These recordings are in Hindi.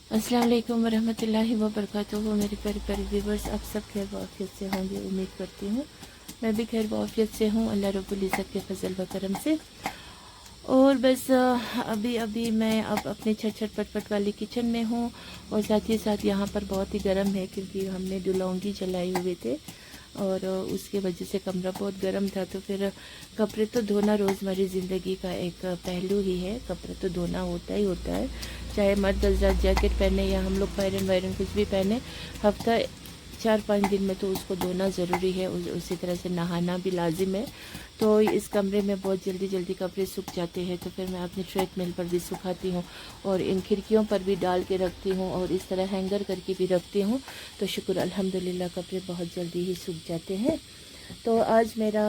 अस्सलाम वालेकुम वरहमतुल्लाहि वबरकातुहू। मेरे प्यारे प्यारे व्यूवर्स, आप सब खैर वाफियत से होंगे उम्मीद करती हूँ। मैं भी खैर वाफियत से हूँ, अल्लाह रब्बुल इज़्ज़त के फजल व करम से। और बस अभी अभी मैं अब अपने छट छट पट वाली किचन में हूँ। और साथ ही साथ यहाँ पर बहुत ही गर्म है क्योंकि हमने डुलौंगी जलाए हुए थे और उसके वजह से कमरा बहुत गर्म था। तो फिर कपड़े तो धोना रोज़मर्रा ज़िंदगी का एक पहलू ही है। कपड़े तो धोना होता ही होता है, चाहे मर्द हज़रात जैकेट पहने या हम लोग पैरन वैरन कुछ भी पहने। हफ्ता 4-5 दिन में तो उसको धोना ज़रूरी है। उसी तरह से नहाना भी लाजिम है। तो इस कमरे में बहुत जल्दी जल्दी कपड़े सूख जाते हैं, तो फिर मैं अपनी ट्रेडमिल पर भी सुखाती हूँ और इन खिड़कियों पर भी डाल के रखती हूँ और इस तरह हैंगर करके भी रखती हूँ। तो शुक्र अल्हम्दुलिल्लाह कपड़े बहुत जल्दी ही सूख जाते हैं। तो आज मेरा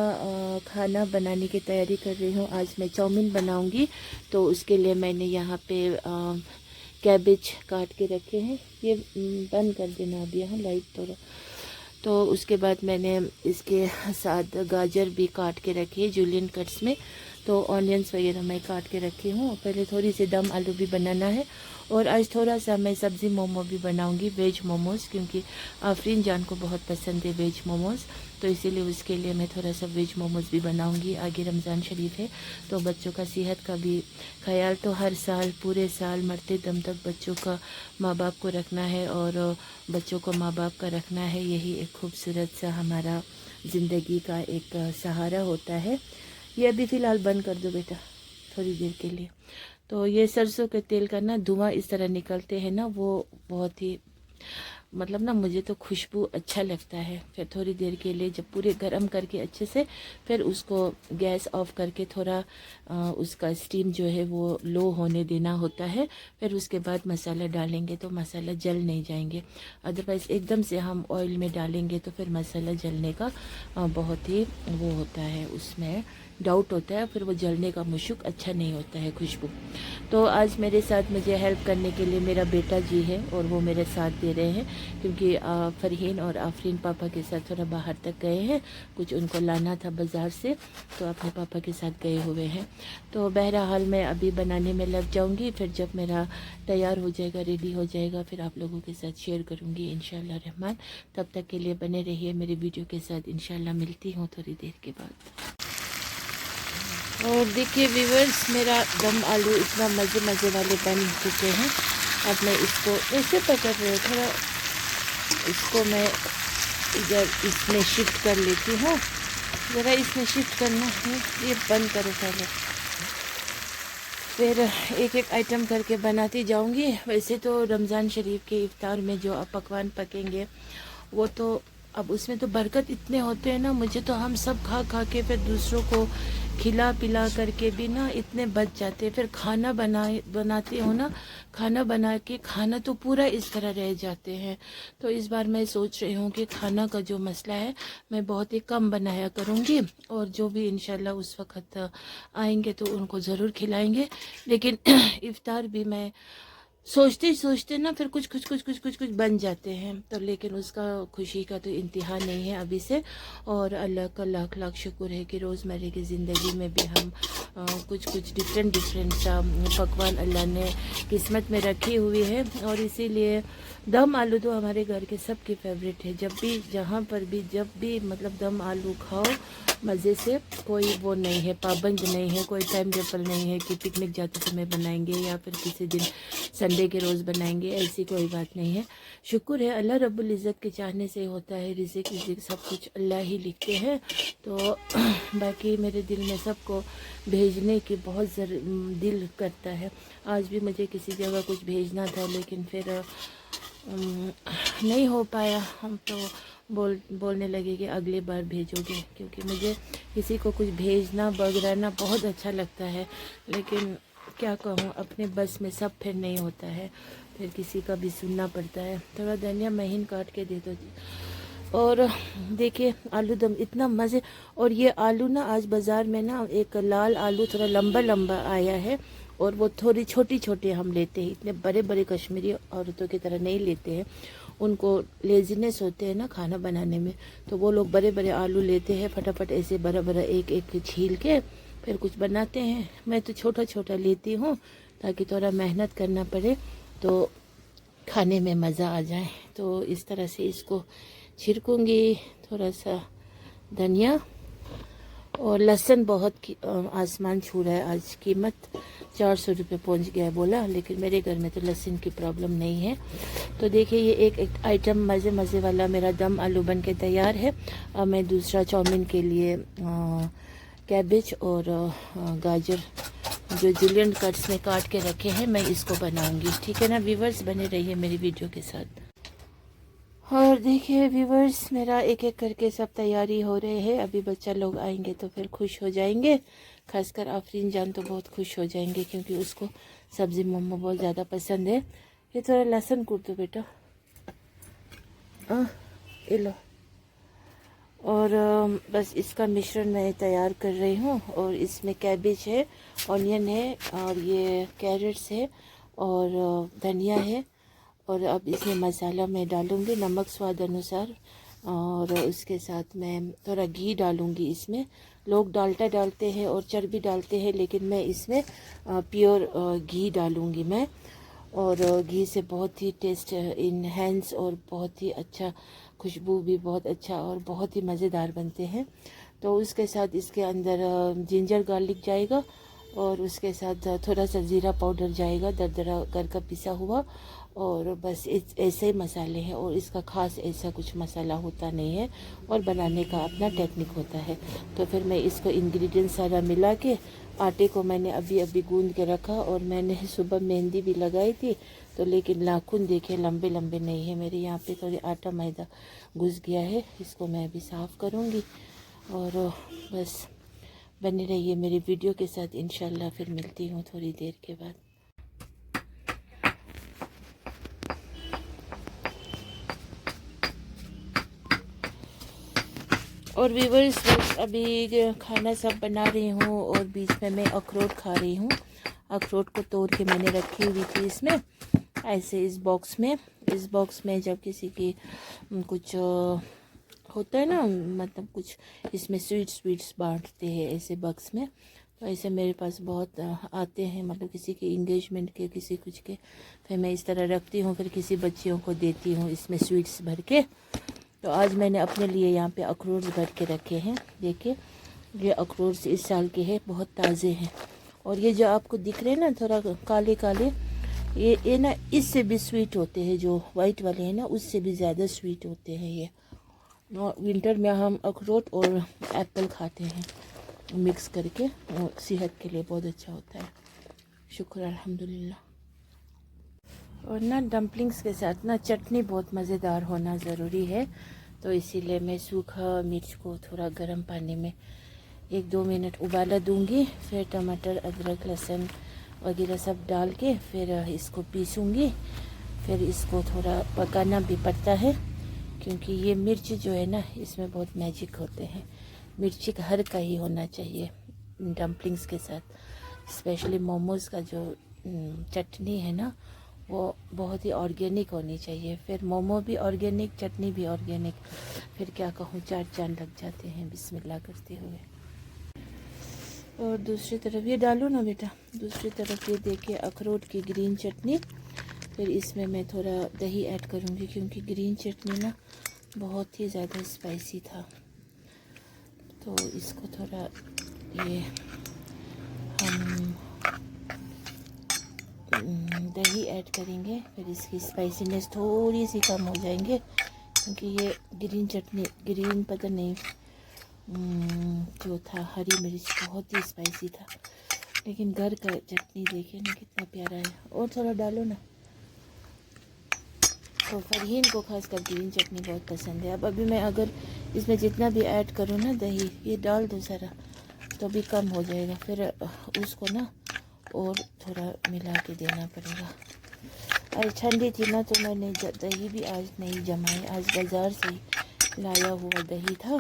खाना बनाने की तैयारी कर रही हूँ। आज मैं चाउमीन बनाऊँगी। तो उसके लिए मैंने यहाँ पे कैबेज काट के रखे हैं। ये बंद कर देना अभी, यहाँ लाइट थोड़ा। तो उसके बाद मैंने इसके साथ गाजर भी काट के रखी है जूलियन कट्स में। तो ऑनियंस वगैरह मैं काट के रखी हूँ। पहले थोड़ी सी दम आलू भी बनाना है और आज थोड़ा सा मैं सब्ज़ी मोमो भी बनाऊँगी, वेज मोमोज़, क्योंकि आफरीन जान को बहुत पसंद है वेज मोमोज़। तो इसीलिए उसके लिए मैं थोड़ा सा वेज मोमोज़ भी बनाऊँगी। आगे रमज़ान शरीफ है तो बच्चों का सेहत का भी ख्याल तो हर साल पूरे साल मरते दम तक बच्चों का माँ बाप को रखना है और बच्चों को माँ बाप का रखना है। यही एक खूबसूरत सा हमारा ज़िंदगी का एक सहारा होता है। ये अभी फ़िलहाल बंद कर दो बेटा थोड़ी देर के लिए। तो ये सरसों के तेल का ना धुआं इस तरह निकलते हैं ना, वो बहुत ही मतलब ना मुझे तो खुशबू अच्छा लगता है। फिर थोड़ी देर के लिए जब पूरे गर्म करके अच्छे से फिर उसको गैस ऑफ करके थोड़ा उसका स्टीम जो है वो लो होने देना होता है। फिर उसके बाद मसाला डालेंगे तो मसाला जल नहीं जाएंगे। अदरवाइज़ एकदम से हम ऑयल में डालेंगे तो फिर मसाला जलने का बहुत ही वो होता है, उसमें डाउट होता है, फिर वो जलने का मुशक अच्छा नहीं होता है खुशबू। तो आज मेरे साथ मुझे हेल्प करने के लिए मेरा बेटा जी है और वो मेरे साथ दे रहे हैं क्योंकि फरहीन और आफरीन पापा के साथ थोड़ा बाहर तक गए हैं, कुछ उनको लाना था बाज़ार से, तो अपने पापा के साथ गए हुए हैं। तो बहरहाल मैं अभी बनाने में लग जाऊंगी। फिर जब मेरा तैयार हो जाएगा, रेडी हो जाएगा, फिर आप लोगों के साथ शेयर करूंगी इंशाल्लाह रहमान। तब तक के लिए बने रहिए मेरे वीडियो के साथ। इंशाल्लाह मिलती हूँ थोड़ी देर के बाद। और देखिए व्यूवर्स, मेरा दम आलू इतना मज़े मज़े वाले बन चुके हैं। अब मैं इसको ऐसे पकड़ रही हूँ, थोड़ा इसको मैं इधर इसमें शिफ्ट कर लेती हूँ। ज़रा इसमें शिफ्ट करना है, ये बंद करो पहले, फिर एक एक आइटम करके बनाती जाऊंगी। वैसे तो रमज़ान शरीफ के इफ्तार में जो पकवान पकेंगे वो तो अब उसमें तो बरकत इतने होते हैं ना, मुझे तो हम सब खा खा के फिर दूसरों को खिला पिला करके भी ना इतने बच जाते हैं। फिर खाना बनाती हूँ ना, खाना बना के खाना तो पूरा इस तरह रह जाते हैं। तो इस बार मैं सोच रही हूँ कि खाना का जो मसला है मैं बहुत ही कम बनाया करूँगी और जो भी इंशाल्लाह उस वक़्त आएंगे तो उनको ज़रूर खिलाएंगे। लेकिन इफ्तार भी मैं सोचते सोचते ना फिर कुछ बन जाते हैं। तो लेकिन उसका खुशी का तो इंतहा नहीं है अभी से। और अल्लाह का लाख लाख शुक्र है कि रोज़मर्रा की ज़िंदगी में भी हम कुछ डिफरेंट सा पकवान अल्लाह ने किस्मत में रखी हुई है। और इसीलिए दम आलू तो हमारे घर के सबके फेवरेट है। जब भी जहाँ पर भी जब भी मतलब दम आलू खाओ मज़े से, कोई वो नहीं है, पाबंद नहीं है, कोई टाइम टेबल नहीं है कि पिकनिक जाते समय बनाएंगे या फिर किसी दिन संडे के रोज़ बनाएंगे, ऐसी कोई बात नहीं है। शुक्र है अल्लाह रब्बुल इज़्ज़त के चाहने से होता है, रिज़्क़ सब कुछ अल्लाह ही लिखते हैं। तो बाकी मेरे दिल में सबको भेजने की बहुत दिल करता है। आज भी मुझे किसी जगह कुछ भेजना था लेकिन फिर नहीं हो पाया। हम तो बोलने लगे कि अगली बार भेजोगे, क्योंकि मुझे किसी को कुछ भेजना बगराना बहुत अच्छा लगता है। लेकिन क्या कहूँ, अपने बस में सब फिर नहीं होता है, फिर किसी का भी सुनना पड़ता है। थोड़ा धनिया महीन काट के दे दो जी। और देखिए आलू दम इतना मज़े। और ये आलू ना आज बाज़ार में ना एक लाल आलू थोड़ा लंबा लंबा आया है और वो थोड़ी छोटी छोटी हम लेते हैं, इतने बड़े बड़े कश्मीरी औरतों की तरह नहीं लेते हैं। उनको लेजीनेस होते हैं ना खाना बनाने में, तो वो लोग बड़े बड़े आलू लेते हैं, फटाफट ऐसे बड़ा बड़ा एक एक छील के फिर कुछ बनाते हैं। मैं तो छोटा छोटा लेती हूँ ताकि थोड़ा मेहनत करना पड़े। तो खाने में मज़ा आ जाए। तो इस तरह से इसको छिड़कूँगी, थोड़ा सा धनिया और लहसुन बहुत आसमान छू रहा है आज। कीमत 400 रुपये पहुँच गया है बोला, लेकिन मेरे घर में तो लहसुन की प्रॉब्लम नहीं है। तो देखिए ये एक आइटम मज़े मज़े वाला मेरा दम आलू बन के तैयार है। अब मैं दूसरा चाउमीन के लिए कैबेज और गाजर जो जुलियन कट्स में काट के रखे हैं मैं इसको बनाऊंगी। ठीक है ना व्यूवर्स, बने रहिए मेरी वीडियो के साथ। और देखिए व्यूवर्स, मेरा एक एक करके सब तैयारी हो रहे हैं। अभी बच्चा लोग आएंगे तो फिर खुश हो जाएंगे, खासकर आफरीन जान तो बहुत खुश हो जाएंगे क्योंकि उसको सब्ज़ी मोमो बहुत ज़्यादा पसंद है। ये थोड़ा लहसुन कूट दो बेटा, ये लो। और बस इसका मिश्रण मैं तैयार कर रही हूँ। और इसमें कैबेज है, ऑनियन है और ये कैरेट्स है और धनिया है। और अब इसमें मसाला मैं डालूँगी, नमक स्वाद अनुसार, और उसके साथ मैं थोड़ा घी डालूँगी इसमें। लोग डालडा डालते हैं और चर्बी डालते हैं, लेकिन मैं इसमें प्योर घी डालूँगी मैं। और घी से बहुत ही टेस्ट इनहेंस और बहुत ही अच्छा, खुशबू भी बहुत अच्छा और बहुत ही मज़ेदार बनते हैं। तो उसके साथ इसके अंदर जिंजर गार्लिक जाएगा और उसके साथ थोड़ा सा ज़ीरा पाउडर जाएगा, दरदरा घर का पिसा हुआ। और बस ऐसे ही मसाले हैं और इसका ख़ास ऐसा कुछ मसाला होता नहीं है और बनाने का अपना टेक्निक होता है। तो फिर मैं इसको इंग्रेडिएंट सारा मिला के, आटे को मैंने अभी अभी गूंद के रखा और मैंने सुबह मेहंदी भी लगाई थी। तो लेकिन नाखून देखे लंबे लंबे नहीं है मेरे, यहाँ पे थोड़ी आटा मैदा घुस गया है। इसको मैं अभी साफ़ करूँगी और बस बने रहिए मेरी वीडियो के साथ। इंशाल्लाह फिर मिलती हूँ थोड़ी देर के बाद। और व्यूवर्स बस अभी खाना सब बना रही हूँ और बीच में मैं अखरोट खा रही हूँ। अखरोट को तोड़ के मैंने रखी हुई थी इसमें ऐसे इस बॉक्स में जब किसी की कुछ होता है ना, मतलब कुछ इसमें स्वीट्स बांटते हैं ऐसे बॉक्स में। तो ऐसे मेरे पास बहुत आते हैं, मतलब किसी के इंगेजमेंट के, किसी कुछ के, फिर मैं इस तरह रखती हूँ, फिर किसी बच्चियों को देती हूँ इसमें स्वीट्स भर के। तो आज मैंने अपने लिए यहाँ पे अखरोट भर के रखे हैं। देखिए ये अखरोट इस साल के हैं, बहुत ताज़े हैं। और ये जो आपको दिख रहे हैं ना थोड़ा काले काले, ये ना इससे भी स्वीट होते हैं, जो वाइट वाले हैं ना उससे भी ज़्यादा स्वीट होते हैं ये। विंटर में हम अखरोट और एप्पल खाते हैं मिक्स करके, और सेहत के लिए बहुत अच्छा होता है। शुक्र अल्हम्दुलिल्लाह। और ना डम्पलिंग्स के साथ ना चटनी बहुत मज़ेदार होना ज़रूरी है। तो इसीलिए मैं सूखा मिर्च को थोड़ा गर्म पानी में 1-2 मिनट उबाला दूंगी, फिर टमाटर अदरक लहसुन वगैरह सब डाल के फिर इसको पीसूँगी। फिर इसको थोड़ा पकाना भी पड़ता है क्योंकि ये मिर्च जो है ना इसमें बहुत मैजिक होते हैं। मिर्ची का हर का ही होना चाहिए डम्पलिंग्स के साथ। स्पेशली मोमोज़ का जो चटनी है ना वो बहुत ही ऑर्गेनिक होनी चाहिए। फिर मोमो भी ऑर्गेनिक, चटनी भी ऑर्गेनिक, फिर क्या कहूँ, 4 चांद लग जाते हैं बिस्मिल्लाह करते हुए। और दूसरी तरफ ये डालूँ ना बेटा, दूसरी तरफ ये देखिए अखरोट की ग्रीन चटनी। फिर इसमें मैं थोड़ा दही ऐड करूँगी क्योंकि ग्रीन चटनी ना बहुत ही ज़्यादा स्पाइसी था। तो इसको थोड़ा ये हम दही ऐड करेंगे, फिर इसकी स्पाइसीनेस थोड़ी सी कम हो जाएंगे क्योंकि ये ग्रीन चटनी, ग्रीन पता नहीं जो था हरी मिर्च बहुत ही स्पाइसी था। लेकिन घर का चटनी देखिए ना कितना प्यारा है। और थोड़ा डालो ना। तो फरहीन को खासकर ग्रीन चटनी बहुत पसंद है। अब अभी मैं अगर इसमें जितना भी ऐड करूँ ना दही, ये डाल दूँ सारा तो भी कम हो जाएगा, फिर उसको ना और थोड़ा मिला के देना पड़ेगा। आज ठंडी थी ना तो मैंने दही भी आज नहीं जमाई, आज बाज़ार से ही लाया हुआ दही था।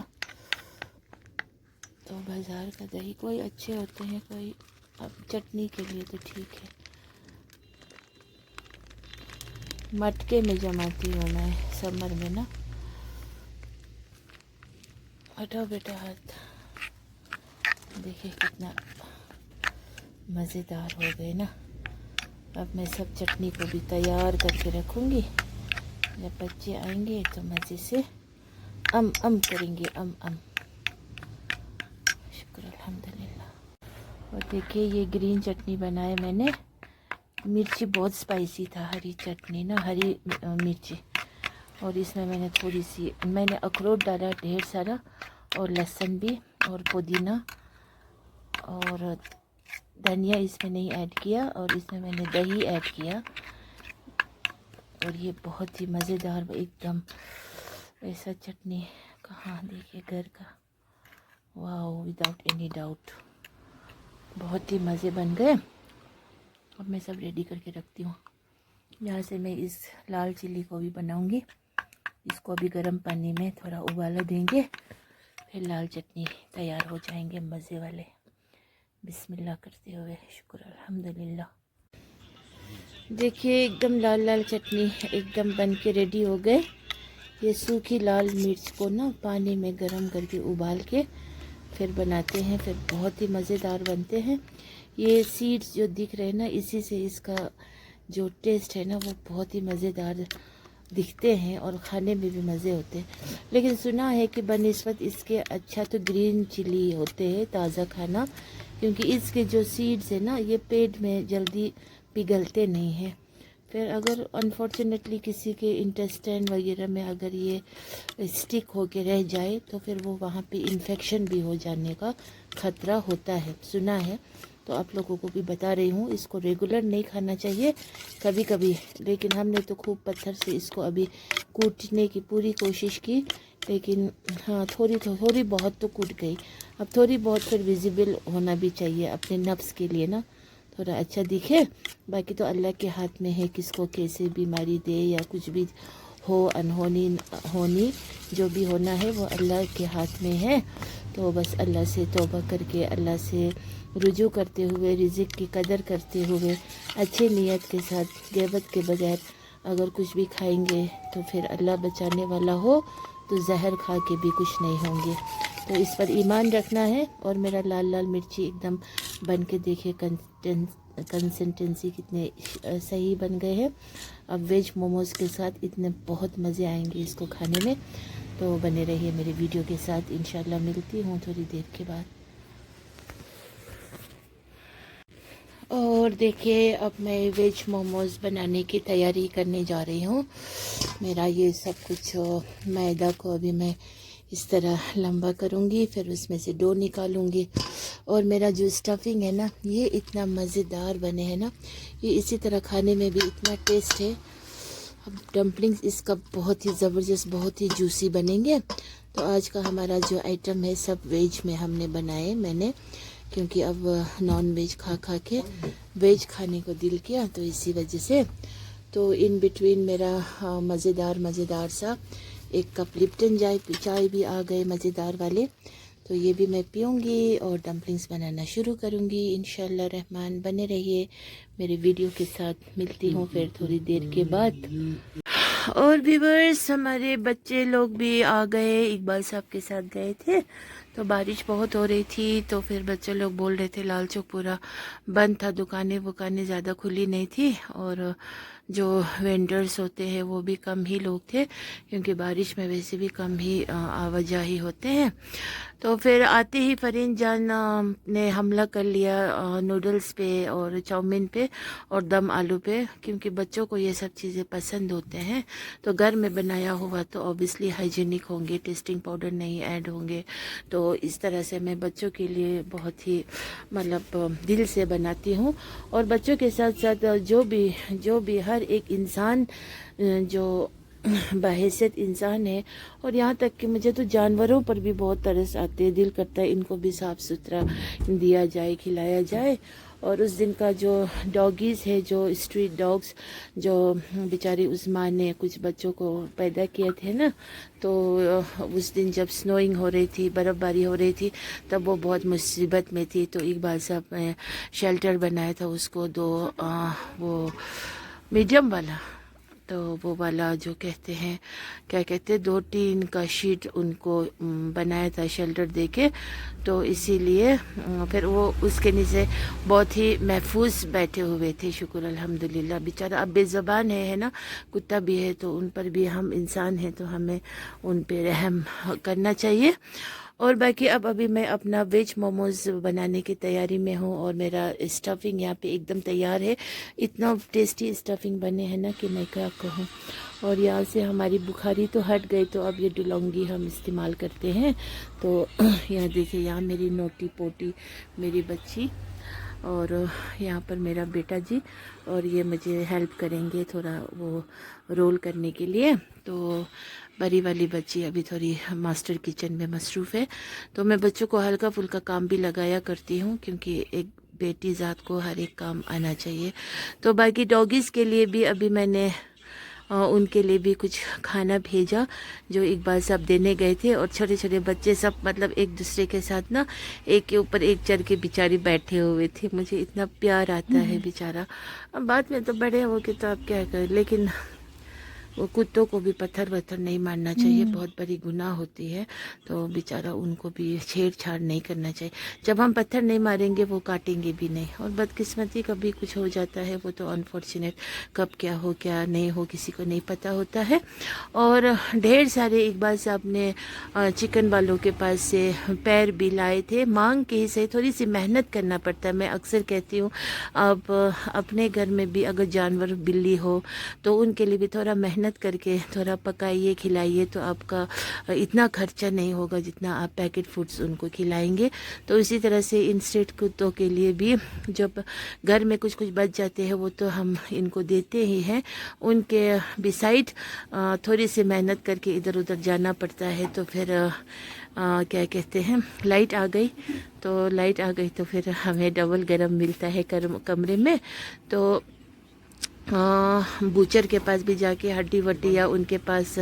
तो बाज़ार का दही कोई अच्छे होते हैं, कोई अब चटनी के लिए तो ठीक है। मटके में जमाती हूँ मैं समर में ना। हटाओ बेटा हाथ। देखिए कितना मज़ेदार हो गए ना। अब मैं सब चटनी को भी तैयार करके रखूँगी। जब बच्चे आएंगे तो मज़े से अम करेंगे, अम। शुक्र अल्हम्दुलिल्लाह। और देखिए ये ग्रीन चटनी बनाए मैंने। मिर्ची बहुत स्पाइसी था, हरी चटनी ना, हरी मिर्ची। और इसमें मैंने थोड़ी सी अखरोट डाला ढेर सारा, और लहसुन भी, और पुदीना, और धनिया इसमें नहीं ऐड किया। और इसमें मैंने दही ऐड किया। और ये बहुत ही मज़ेदार एकदम ऐसा चटनी कहाँ, देखिए घर का, वाह, विदाउट एनी डाउट बहुत ही मज़े बन गए। अब मैं सब रेडी करके रखती हूँ। यहाँ से मैं इस लाल चिल्ली को भी बनाऊँगी। इसको अभी गर्म पानी में थोड़ा उबाला देंगे, फिर लाल चटनी तैयार हो जाएंगे मज़े वाले। बिस्मिल्लाह करते हुए शुक्र अल्हम्दुलिल्लाह। देखिए एकदम लाल लाल चटनी एकदम बन के रेडी हो गए। ये सूखी लाल मिर्च को ना पानी में गरम करके उबाल के फिर बनाते हैं, फिर बहुत ही मज़ेदार बनते हैं। ये सीड्स जो दिख रहे हैं ना, इसी से इसका जो टेस्ट है ना वो बहुत ही मज़ेदार दिखते हैं और खाने में भी मज़े होते हैं। लेकिन सुना है कि बनिस्बत इसके अच्छा तो ग्रीन चिली होते हैं ताज़ा खाना, क्योंकि इसके जो सीड्स है ना ये पेट में जल्दी पिघलते नहीं हैं। फिर अगर अनफॉर्चुनेटली किसी के इंटेस्टाइन वगैरह में अगर ये स्टिक होके रह जाए तो फिर वो वहाँ पे इन्फेक्शन भी हो जाने का ख़तरा होता है, सुना है। तो आप लोगों को भी बता रही हूँ, इसको रेगुलर नहीं खाना चाहिए, कभी कभी। लेकिन हमने तो खूब पत्थर से इसको अभी कूटने की पूरी कोशिश की, लेकिन हाँ थोड़ी बहुत तो कूट गई। अब थोड़ी बहुत फिर विजिबल होना भी चाहिए अपने नफ्स के लिए ना, थोड़ा अच्छा दिखे। बाकी तो अल्लाह के हाथ में है किसको कैसे बीमारी दे या कुछ भी हो, अनहोनी होनी जो भी होना है वो अल्लाह के हाथ में है। तो बस अल्लाह से तौबा करके, अल्लाह से रुजू करते हुए, रिज़िक की कदर करते हुए, अच्छे नीयत के साथ, गैबत के बगैर अगर कुछ भी खाएंगे तो फिर अल्लाह बचाने वाला हो तो जहर खा के भी कुछ नहीं होंगे। तो इस पर ईमान रखना है। और मेरा लाल लाल मिर्ची एकदम बन के देखिए कंसिस्टेंसी कितने सही बन गए हैं। अब वेज मोमोज़ के साथ इतने बहुत मज़े आएंगे इसको खाने में। तो बने रहिए मेरे वीडियो के साथ, इंशाल्लाह मिलती हूँ थोड़ी देर के बाद। और देखिए अब मैं वेज मोमोज़ बनाने की तैयारी करने जा रही हूँ। मेरा ये सब कुछ मैदा को अभी मैं इस तरह लंबा करूँगी, फिर उसमें से डो निकालूँगी। और मेरा जो स्टफिंग है ना ये इतना मज़ेदार बने हैं ना, ये इसी तरह खाने में भी इतना टेस्ट है। अब डम्पलिंग्स इसका बहुत ही ज़बरदस्त, बहुत ही जूसी बनेंगे। तो आज का हमारा जो आइटम है सब वेज में हमने बनाए मैंने, क्योंकि अब नॉन वेज खा के वेज खाने को दिल किया, तो इसी वजह से। तो इन बिटवीन मेरा मज़ेदार सा एक कप लिप्टन चाय भी आ गए मज़ेदार वाले, तो ये भी मैं पीऊँगी और डम्पलिंग्स बनाना शुरू करूँगी इंशाल्लाह रहमान। बने रहिए मेरे वीडियो के साथ, मिलती हूँ फिर थोड़ी देर के बाद। और व्यूअर्स हमारे बच्चे लोग भी आ गए, इकबाल साहब के साथ गए थे। तो बारिश बहुत हो रही थी, तो फिर बच्चे लोग बोल रहे थे, लाल चौक पूरा बंद था, दुकानें ज़्यादा खुली नहीं थी, और जो वेंडर्स होते हैं वो भी कम ही लोग थे, क्योंकि बारिश में वैसे भी कम ही आवाजाही होते हैं। तो फिर आते ही फरीन जान ने हमला कर लिया नूडल्स पे और चाउमीन पे और दम आलू पे, क्योंकि बच्चों को ये सब चीज़ें पसंद होते हैं। तो घर में बनाया हुआ तो ऑब्वियसली हाइजीनिक होंगे, टेस्टिंग पाउडर नहीं ऐड होंगे। तो इस तरह से मैं बच्चों के लिए बहुत ही मतलब दिल से बनाती हूँ। और बच्चों के साथ साथ जो भी हर एक इंसान जो बाहैसियत इंसान है, और यहाँ तक कि मुझे तो जानवरों पर भी बहुत तरस आते हैं, दिल करता है इनको भी साफ़ सुथरा दिया जाए, खिलाया जाए। और उस दिन का जो डॉगीज़ है, जो स्ट्रीट डॉग्स, जो बेचारी उस माँ ने कुछ बच्चों को पैदा किए थे ना, तो उस दिन जब स्नोइंग हो रही थी, बर्फ़बारी हो रही थी, तब वो बहुत मुसीबत में थी। तो इकबाल साहब ने शेल्टर बनाया था उसको, वो मीडियम वाला, तो वो वाला जो कहते हैं, क्या कहते हैं, 2 टीन का शीट उनको बनाया था शेल्टर देके, तो इसीलिए फिर वो उसके नीचे बहुत ही महफूज बैठे हुए थे। शुक्र अल्हम्दुलिल्लाह। बेचारा अब बेज़बान है ना, कुत्ता भी है, तो उन पर भी हम इंसान हैं तो हमें उन पे रहम करना चाहिए। और बाकी अब अभी मैं अपना वेज मोमोज बनाने की तैयारी में हूँ और मेरा स्टफिंग यहाँ पे एकदम तैयार है। इतना टेस्टी स्टफिंग बने हैं ना कि मैं क्या कहूँ। और यहाँ से हमारी बुखारी तो हट गई, तो अब ये डुलौंगी हम इस्तेमाल करते हैं। तो यहाँ देखिए, यहाँ मेरी नोटी पोटी मेरी बच्ची, और यहाँ पर मेरा बेटा जी, और ये मुझे हेल्प करेंगे थोड़ा वो रोल करने के लिए। तो बड़ी वाली बच्ची अभी थोड़ी मास्टर किचन में मसरूफ़ है, तो मैं बच्चों को हल्का फुल्का काम भी लगाया करती हूँ, क्योंकि एक बेटी ज़ात को हर एक काम आना चाहिए। तो बाकी डॉगीज़ के लिए भी अभी मैंने उनके लिए भी कुछ खाना भेजा, जो इकबाल साहब देने गए थे। और छोटे छोटे बच्चे सब मतलब एक दूसरे के साथ ना एक के ऊपर एक चढ़ के बेचारे बैठे हुए थे। मुझे इतना प्यार आता है बेचारा। अब बाद में तो बड़े हो के तो आप क्या करें, लेकिन वो कुत्तों को भी पत्थर वत्थर नहीं मारना चाहिए, बहुत बड़ी गुनाह होती है। तो बेचारा उनको भी छेड़छाड़ नहीं करना चाहिए। जब हम पत्थर नहीं मारेंगे वो काटेंगे भी नहीं। और बदकिस्मती कभी कुछ हो जाता है, वो तो अनफॉर्चुनेट, कब क्या हो क्या नहीं हो किसी को नहीं पता होता है। और ढेर सारे इकबाल साहब ने चिकन वालों के पास से पैर भी लाए थे, मांग के ही सही, थोड़ी सी मेहनत करना पड़ता है। मैं अक्सर कहती हूँ, अब अपने घर में भी अगर जानवर बिल्ली हो तो उनके लिए भी थोड़ा मेहनत करके थोड़ा पकाइए खिलाइए, तो आपका इतना खर्चा नहीं होगा जितना आप पैकेट फूड्स उनको खिलाएंगे। तो इसी तरह से इन स्ट्रीट कुत्तों के लिए भी जब घर में कुछ कुछ बच जाते हैं वो तो हम इनको देते ही हैं। उनके बिसाइड थोड़ी सी मेहनत करके इधर उधर जाना पड़ता है। तो फिर क्या कहते हैं, लाइट आ गई, तो लाइट आ गई तो फिर हमें डबल गरम मिलता है कमरे में। तो बूचर के पास भी जाके हड्डी वड्डी या उनके पास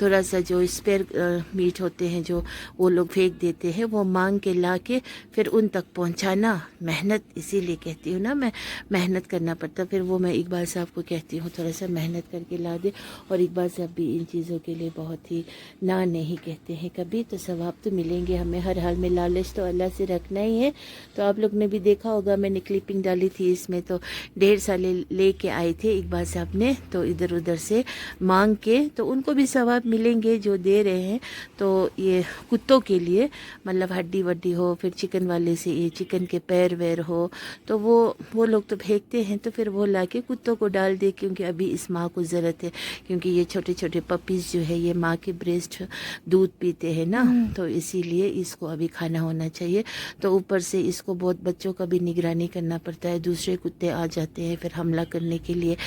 थोड़ा सा जो स्पेयर मीट होते हैं जो वो लोग फेंक देते हैं, वो मांग के ला के फिर उन तक पहुंचाना मेहनत, इसीलिए कहती हूँ ना मैं, मेहनत करना पड़ता। फिर वो मैं इकबाल साहब को कहती हूँ थोड़ा सा मेहनत करके ला दे। और इकबाल साहब भी इन चीज़ों के लिए बहुत ही ना नहीं कहते हैं कभी। तो सवाब तो मिलेंगे हमें हर हाल में, लालच तो अल्लाह से रखना ही है। तो आप लोग ने भी देखा होगा, मैंने क्लिपिंग डाली थी इसमें, तो ढेर सारे लेके आए थे इकबाल साहब ने, तो इधर उधर से मांग के, तो उनको भी सवाब मिलेंगे जो दे रहे हैं। तो ये कुत्तों के लिए मतलब हड्डी वड्डी हो, फिर चिकन वाले से ये चिकन के पैर वैर हो, तो वो लोग तो फेंकते हैं, तो फिर वो लाके कुत्तों को डाल दे, क्योंकि अभी इस माँ को ज़रूरत है, क्योंकि ये छोटे छोटे पपीज़ जो है ये माँ के ब्रेस्ट दूध पीते हैं ना, तो इसीलिए इसको अभी खाना होना चाहिए। तो ऊपर से इसको बहुत बच्चों का भी निगरानी करना पड़ता है, दूसरे कुत्ते आ जाते हैं फिर हमला करने के लिए,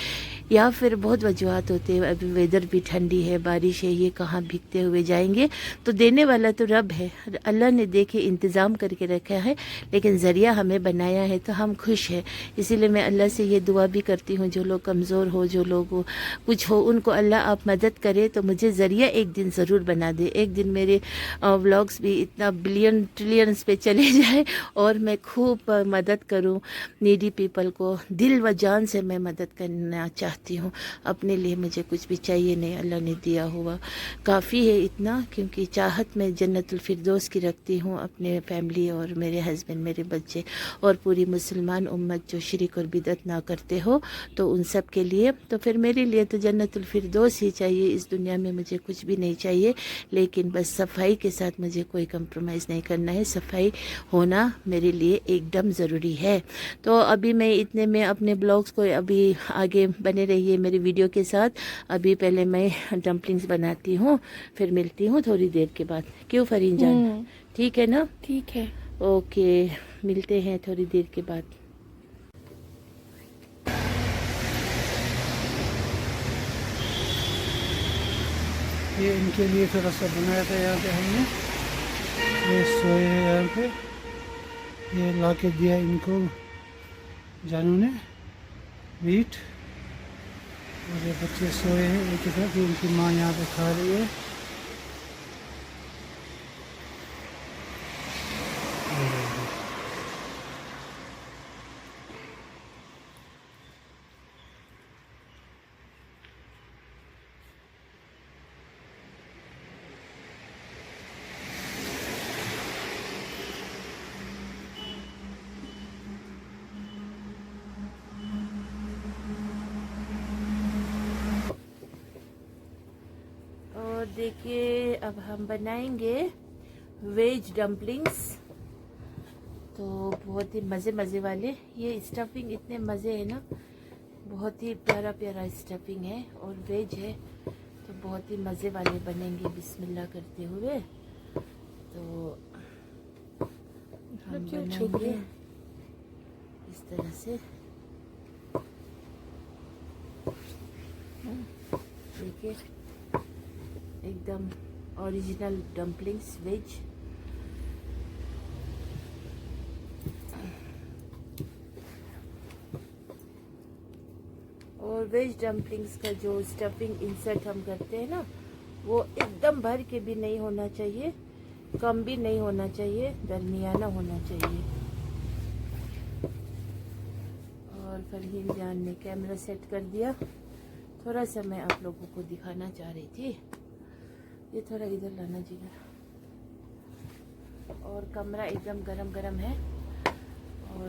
या फिर बहुत वजूहत होते हैं। अभी वेदर भी ठंडी है, बारिश है, ये कहाँ भीगते हुए जाएंगे। तो देने वाला तो रब है, अल्लाह ने देखे इंतज़ाम करके रखा है, लेकिन ज़रिया हमें बनाया है तो हम खुश हैं। इसीलिए मैं अल्लाह से ये दुआ भी करती हूँ, जो लोग कमज़ोर हो, जो लोग कुछ हो, उनको अल्लाह आप मदद करे तो मुझे ज़रिया एक दिन ज़रूर बना दे। एक दिन मेरे व्लॉग्स भी इतना बिलियन ट्रिलियंस पे चले जाए और मैं खूब मदद करूँ नीडी पीपल को, दिल व जान से मैं मदद करना चाहती हूँ। अपने लिए मुझे कुछ भी चाहिए नहीं, अल्लाह ने दिया हुआ काफ़ी है इतना, क्योंकि चाहत मैं जन्नतुल फिरदौस की रखती हूँ अपने फैमिली और मेरे हस्बैंड, मेरे बच्चे और पूरी मुसलमान उम्मत जो शिरक और बिदत ना करते हो, तो उन सब के लिए। तो फिर मेरे लिए तो जन्नतुल फिरदौस ही चाहिए, इस दुनिया में मुझे कुछ भी नहीं चाहिए, लेकिन बस सफाई के साथ मुझे कोई कंप्रोमाइज़ नहीं करना है। सफाई होना मेरे लिए एकदम ज़रूरी है। तो अभी मैं इतने में अपने ब्लॉग्स को अभी आगे बने रहिए मेरी वीडियो के साथ। अभी पहले मैं डम्पलिंग्स बनाती हूँ, फिर मिलती हूँ थोड़ी देर के बाद। क्यों फरीन जान, ठीक है ना? ठीक है, ओके, मिलते हैं थोड़ी देर के बाद। ये इनके लिए थोड़ा सा बनाया था यहाँ पे हमने, ये सोए हैं यहाँ पे, ये ला के दिया इनको जानू ने मीट, और ये बच्चे सोए हैं एक तरफ, इनकी माँ यहाँ पे खा रही है। देखिए अब हम बनाएंगे वेज डम्पलिंग्स। तो बहुत ही मज़े वाले, ये स्टफिंग इतने मज़े है ना, बहुत ही प्यारा प्यारा स्टफिंग है और वेज है, तो बहुत ही मज़े वाले बनेंगे बिस्मिल्लाह करते हुए। तो हम बनाएंगे इस तरह से। देखिए एकदम ओरिजिनल डम्पलिंग्स वेज। और वेज डम्पलिंग्स का जो स्टफिंग इंसर्ट हम करते हैं ना, वो एकदम भर के भी नहीं होना चाहिए, कम भी नहीं होना चाहिए, दरमियाना होना चाहिए। और फरहीन जान ने कैमरा सेट कर दिया। थोड़ा सा मैं आप लोगों को दिखाना चाह रही थी, ये थोड़ा इधर लाना जिगर। और कमरा एकदम गरम गरम है। और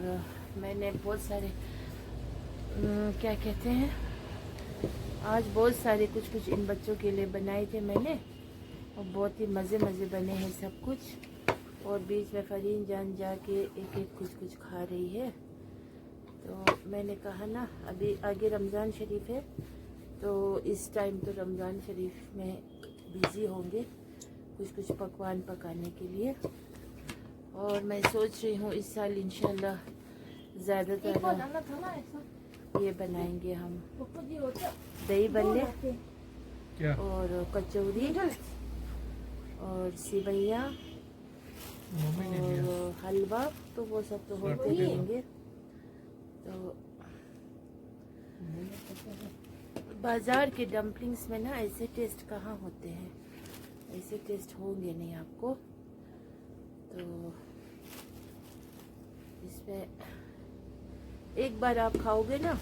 मैंने बहुत सारे क्या कहते हैं, आज बहुत सारे कुछ इन बच्चों के लिए बनाए थे मैंने, और बहुत ही मज़े बने हैं सब कुछ। और बीच में फरहीन जान जाके एक कुछ खा रही है। तो मैंने कहा ना, अभी आगे रमज़ान शरीफ है, तो इस टाइम तो रमज़ान शरीफ में बिज़ी होंगे कुछ पकवान पकाने के लिए। और मैं सोच रही हूँ इस साल इंशाल्लाह ज़्यादातर ये बनाएंगे हम दही बल्ले और कचौरी और सिवैया और हलवा, तो वो सब तो होते रहेंगे। तो बाज़ार के डम्पलिंग्स में ना ऐसे टेस्ट कहाँ होते हैं, ऐसे टेस्ट होंगे नहीं आपको। तो इसमें एक बार आप खाओगे ना,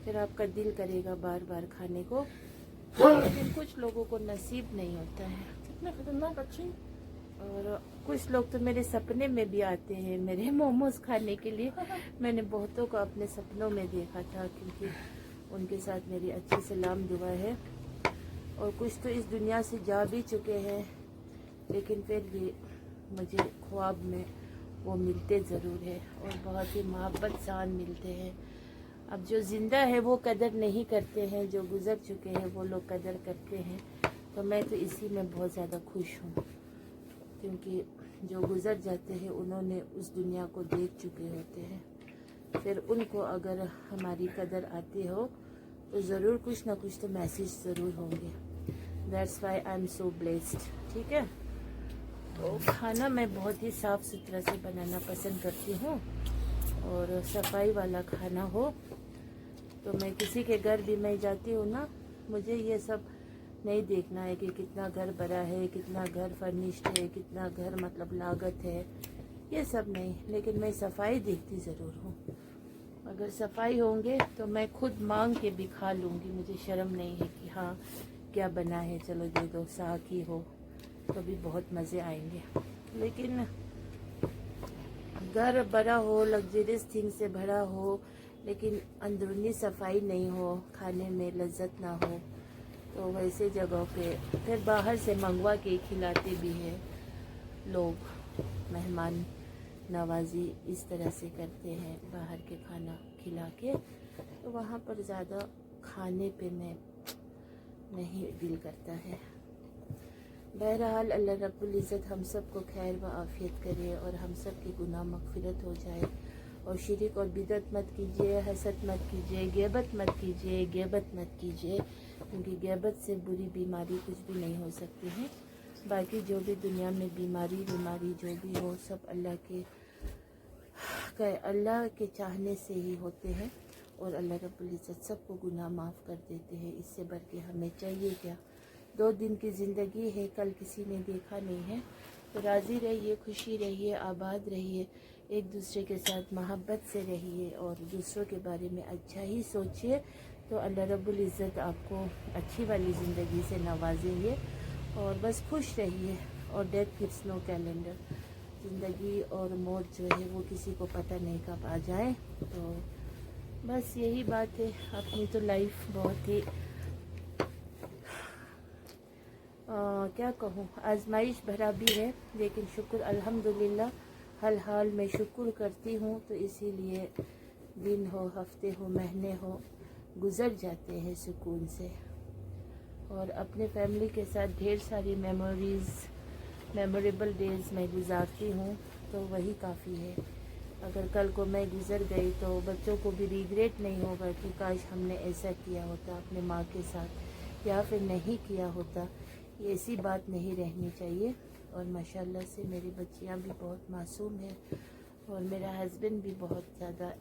फिर आपका दिल करेगा बार बार खाने को, लेकिन कुछ लोगों को नसीब नहीं होता है। कितना खतरनाक अच्छी। और कुछ लोग तो मेरे सपने में भी आते हैं मेरे मोमोज खाने के लिए। मैंने बहुतों को अपने सपनों में देखा था, क्योंकि उनके साथ मेरी अच्छी सलाम दुआ है। और कुछ तो इस दुनिया से जा भी चुके हैं, लेकिन फिर भी मुझे ख्वाब में वो मिलते ज़रूर है, और बहुत ही मोहब्बत सान मिलते हैं। अब जो ज़िंदा है वो कदर नहीं करते हैं, जो गुज़र चुके हैं वो लोग कदर करते हैं। तो मैं तो इसी में बहुत ज़्यादा खुश हूँ, क्योंकि जो गुज़र जाते हैं उन्होंने उस दुनिया को देख चुके होते हैं। फिर उनको अगर हमारी कदर आती हो तो ज़रूर कुछ ना कुछ तो मैसेज ज़रूर होंगे। That's why I am so blessed. ठीक है। तो खाना मैं बहुत ही साफ़ सुथरा से बनाना पसंद करती हूँ, और सफाई वाला खाना हो। तो मैं किसी के घर भी मैं जाती हूँ ना, मुझे ये सब नहीं देखना है कि कितना घर बड़ा है, कितना घर फर्निश्ड है, कितना घर मतलब लागत है, ये सब नहीं। लेकिन मैं सफाई देखती ज़रूर हूँ। अगर सफाई होंगे तो मैं खुद मांग के भी खा लूँगी, मुझे शर्म नहीं है कि हाँ क्या बना है, चलो दे दो, साग ही हो तो भी बहुत मज़े आएंगे। लेकिन घर बड़ा हो, लग्जरियस थिंग से भरा हो, लेकिन अंदरूनी सफाई नहीं हो, खाने में लज्जत ना हो, तो वैसे जगहों पे फिर बाहर से मंगवा के खिलाते भी हैं लोग। मेहमान नवाजी इस तरह से करते हैं, बाहर के खाना खिला के, तो वहाँ पर ज़्यादा खाने पे मैं नहीं दिल करता है। बहरहाल अल्लाह रब्बुल इज़्ज़त हम सब को खैर व आफियत करे, और हम सब की गुनाह मगफिरत हो जाए। और शिरक और बिदत मत कीजिए, हसद मत कीजिए, ग़ीबत मत कीजिए, ग़ीबत मत कीजिए, क्योंकि ग़ीबत से बुरी बीमारी कुछ भी नहीं हो सकती है। बाकी जो भी दुनिया में बीमारी जो भी हो, सब अल्लाह के चाहने से ही होते हैं, और अल्लाह रब्बुल इज़्ज़त सबको गुनाह माफ़ कर देते हैं। इससे बढ़ के हमें चाहिए क्या। 2 दिन की ज़िंदगी है, कल किसी ने देखा नहीं है। तो राज़ी रहिए, खुशी रहिए, आबाद रहिए, एक दूसरे के साथ मोहब्बत से रहिए, और दूसरों के बारे में अच्छा ही सोचिए, तो अल्लाह रब्बुल इज़्ज़त आपको अच्छी वाली ज़िंदगी से नवाजेंगे। और बस खुश रहिए। और डेथ गिव्स नो कैलेंडर, ज़िंदगी और मौत जो है वो किसी को पता नहीं कब आ जाए। तो बस यही बात है। अपनी तो लाइफ बहुत ही क्या कहूँ, आजमाइश भरा भी है, लेकिन शुक्र अल्हम्दुलिल्लाह हर हाल में शुक्र करती हूँ। तो इसीलिए दिन हो, हफ्ते हो, महीने हो, गुज़र जाते हैं सुकून से। और अपने फैमिली के साथ ढेर सारी मेमोरेबल डेज़ मैं गुजारती हूँ, तो वही काफ़ी है। अगर कल को मैं गुज़र गई तो बच्चों को भी रिग्रेट नहीं होगा कि काश हमने ऐसा किया होता अपने माँ के साथ, या फिर नहीं किया होता। ये ऐसी बात नहीं रहनी चाहिए। और माशाल्लाह से मेरी बच्चियाँ भी बहुत मासूम हैं, और मेरा हस्बैंड भी बहुत ज़्यादा,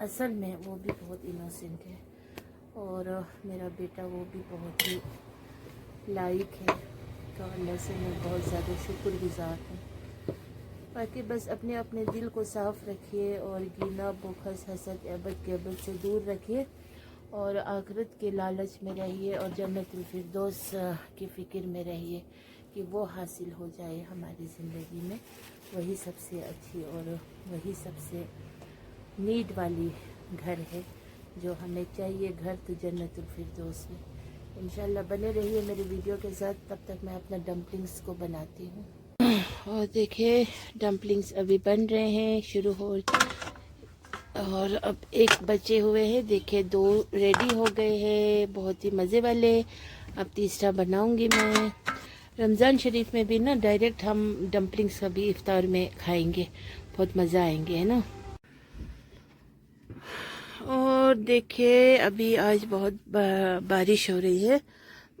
असल में वो भी बहुत इनोसेंट है, और मेरा बेटा वो भी बहुत ही लायक है। तो अल्लाह से मैं बहुत ज़्यादा शुक्रगुज़ार हूँ। बाकी बस अपने अपने दिल को साफ़ रखिए, और गिना, बुखस, हसद, एबद, ग़ीबत से दूर रखिए, और आखिरत के लालच में रहिए, और जन्नतुल फिरदौस की फ़िक्र में रहिए कि वो हासिल हो जाए हमारी ज़िंदगी में। वही सबसे अच्छी और वही सबसे नीड वाली घर है जो हमें चाहिए, घर तो जन्नतुल फिरदौस में। इंशाल्लाह बने रहिए मेरे वीडियो के साथ। तब तक मैं अपना डम्पलिंग्स को बनाती हूँ। और देखिए डम्पलिंग्स अभी बन रहे हैं, शुरू हो, और अब एक बचे हुए हैं। देखिए 2 रेडी हो गए हैं, बहुत ही मज़े वाले। अब तीसरा बनाऊंगी मैं। रमज़ान शरीफ में भी ना डायरेक्ट हम डम्पलिंग्स का भी इफ्तार में खाएंगे, बहुत मज़ा आएंगे, है ना। और देखिए अभी आज बहुत बारिश हो रही है,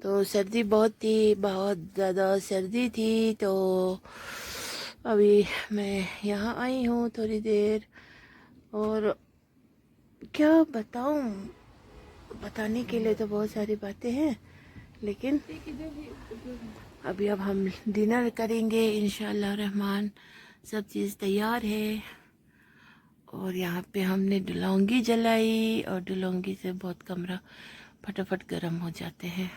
तो सर्दी बहुत ज़्यादा सर्दी थी। तो अभी मैं यहाँ आई हूँ थोड़ी देर, और क्या बताऊँ, बताने के लिए तो बहुत सारी बातें हैं, लेकिन अभी अब हम डिनर करेंगे इंशाल्लाह रहमान। सब चीज़ तैयार है, और यहाँ पे हमने डुलौंगी जलाई, और डुलौंगी से बहुत कमरा फटाफट गर्म हो जाते हैं।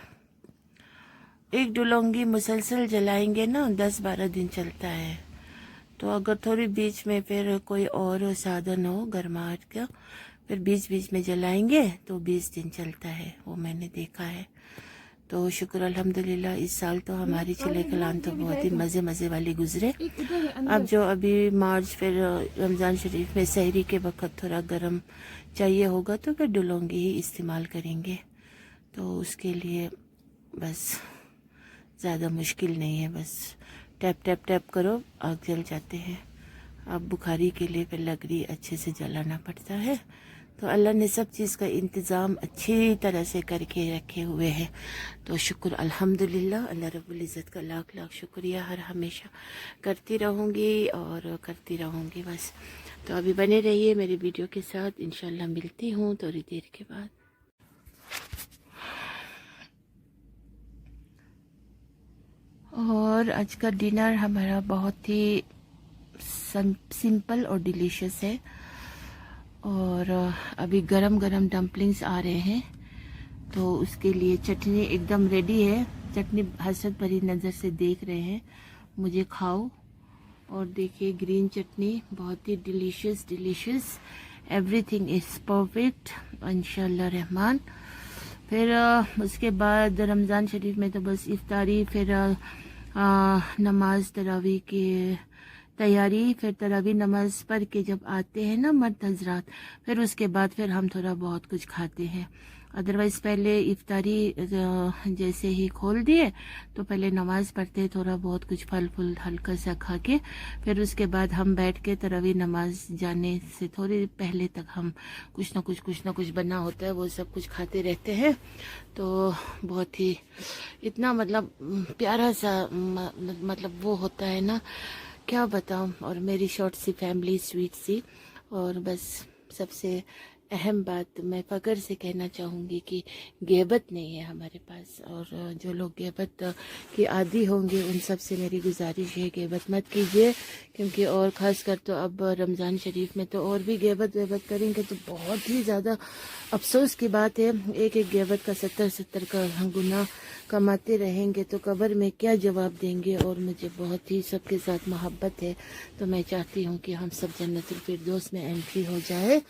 एक डुलौंगी मुसलसल जलाएंगे ना 10-12 दिन चलता है। तो अगर थोड़ी बीच में फिर कोई और साधन हो गर्माहट का, फिर बीच बीच में जलाएंगे तो 20 दिन चलता है, वो मैंने देखा है। तो शुक्र अल्हम्दुलिल्लाह इस साल तो हमारी चिले कलान तो बहुत ही मज़े वाली गुजरे। अब जो अभी मार्च, फिर रमज़ान शरीफ में सहरी के वक्त थोड़ा गर्म चाहिए होगा, तो फिर डुलौंगी ही इस्तेमाल करेंगे। तो उसके लिए बस ज़्यादा मुश्किल नहीं है, बस टैप टैप टैप करो, आग जल जाते हैं। अब बुखारी के लिए फिर लकड़ी अच्छे से जलाना पड़ता है। तो अल्लाह ने सब चीज़ का इंतज़ाम अच्छी तरह से करके रखे हुए हैं। तो शुक्र अल्हम्दुलिल्लाह, अल्लाह रब्बुल इज़्ज़त का लाख लाख शुक्रिया हर हमेशा करती रहूँगी और करती रहूँगी बस। तो अभी बने रहिए मेरी वीडियो के साथ, इंशाल्लाह मिलती हूँ थोड़ी देर के बाद। और आज का डिनर हमारा बहुत ही सिंपल और डिलीशियस है, और अभी गरम गरम डम्पलिंग्स आ रहे हैं, तो उसके लिए चटनी एकदम रेडी है। चटनी हसरत भरी नज़र से देख रहे हैं, मुझे खाओ। और देखिए ग्रीन चटनी बहुत ही डिलीशियस, एवरीथिंग इज़ परफेक्ट इंशाल्लाह रहमान। फिर उसके बाद रमज़ान शरीफ में तो बस इफ्तारी, फिर नमाज तरावी की तैयारी, फिर तरावी नमाज पढ़ के जब आते हैं ना मर्द हजरात, फिर उसके बाद फिर हम थोड़ा बहुत कुछ खाते हैं। अदरवाइज़ पहले इफ्तारी जैसे ही खोल दिए तो पहले नमाज पढ़ते, थोड़ा बहुत कुछ फल फूल हल्का सा खा के, फिर उसके बाद हम बैठ के तरावी नमाज जाने से थोड़ी पहले तक हम कुछ ना कुछ बना होता है, वो सब कुछ खाते रहते हैं। तो बहुत ही इतना मतलब प्यारा सा मतलब वो होता है ना, क्या बताऊं। और मेरी शॉर्ट सी फैमिली स्वीट सी, और बस सबसे अहम बात मैं फ़ख्र से कहना चाहूँगी कि ग़ीबत नहीं है हमारे पास। और जो लोग ग़ीबत के आदी होंगे उन सब से मेरी गुजारिश है ग़ीबत मत कीजिए, क्योंकि और ख़ास कर तो अब रमज़ान शरीफ में तो और भी ग़ीबत करेंगे तो बहुत ही ज़्यादा अफसोस की बात है। एक ग़ीबत का 70 का गुनाह कमाते रहेंगे तो कब्र में क्या जवाब देंगे। और मुझे बहुत ही सबके साथ मोहब्बत है, तो मैं चाहती हूँ कि हम सब जन्नतुल फिरदौस में एंट्री हो जाए।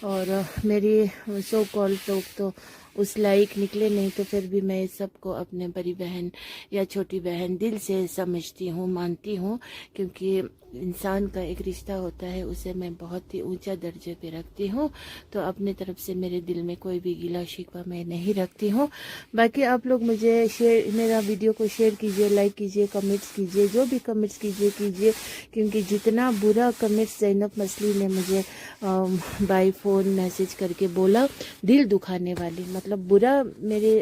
और मेरी सो कॉल टॉक तो उस लायक निकले नहीं, तो फिर भी मैं सबको अपने बड़ी बहन या छोटी बहन दिल से समझती हूँ, मानती हूँ, क्योंकि इंसान का एक रिश्ता होता है, उसे मैं बहुत ही ऊंचा दर्जे पे रखती हूँ। तो अपने तरफ से मेरे दिल में कोई भी गिला शिकवा मैं नहीं रखती हूँ। बाकी आप लोग मुझे मेरा वीडियो को शेयर कीजिए, लाइक कीजिए, कमेंट्स कीजिए, जो भी कमेंट्स कीजिए, क्योंकि जितना बुरा कमेंट्स ज़ैनब मसली ने मुझे बाय फ़ोन मैसेज करके बोला, दिल दुखाने वाली, मतलब बुरा मेरे